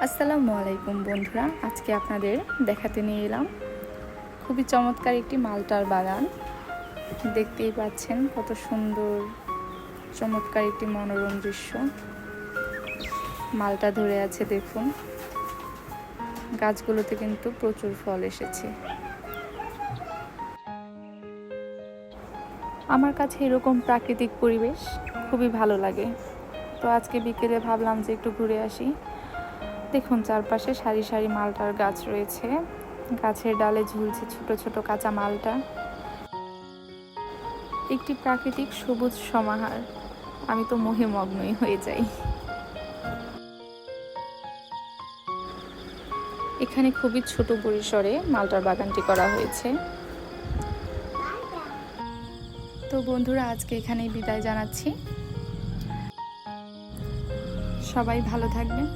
আসসালামু আলাইকুম বন্ধুরা, আজকে আপনাদের দেখাতে নিয়ে এলাম খুবই চমৎকার একটি মালটার বাগান। দেখতেই পাচ্ছেন কত সুন্দর চমৎকার একটি মনোরম দৃশ্য। মালটা ধরে আছে, দেখুন গাছগুলোতে কিন্তু প্রচুর ফল এসেছে। আমার কাছে এরকম প্রাকৃতিক পরিবেশ খুবই ভালো লাগে। তো আজকে বিকেলে ভাবলাম যে একটু ঘুরে আসি। দেখুন চারপাশে সারি সারি মালটার গাছ রয়েছে, গাছের ডালে ঝুলছে ছোট ছোট কাঁচা মালটা। একটি প্রাকৃতিক সবুজ সমাহার, আমি তো মোহে মগ্নই হয়ে যাই। এখানে খুবই ছোট পরিসরে মালটার বাগানটি করা হয়েছে। তো বন্ধুরা, আজকে এখানেই বিদায় জানাচ্ছি। সবাই ভালো থাকবেন।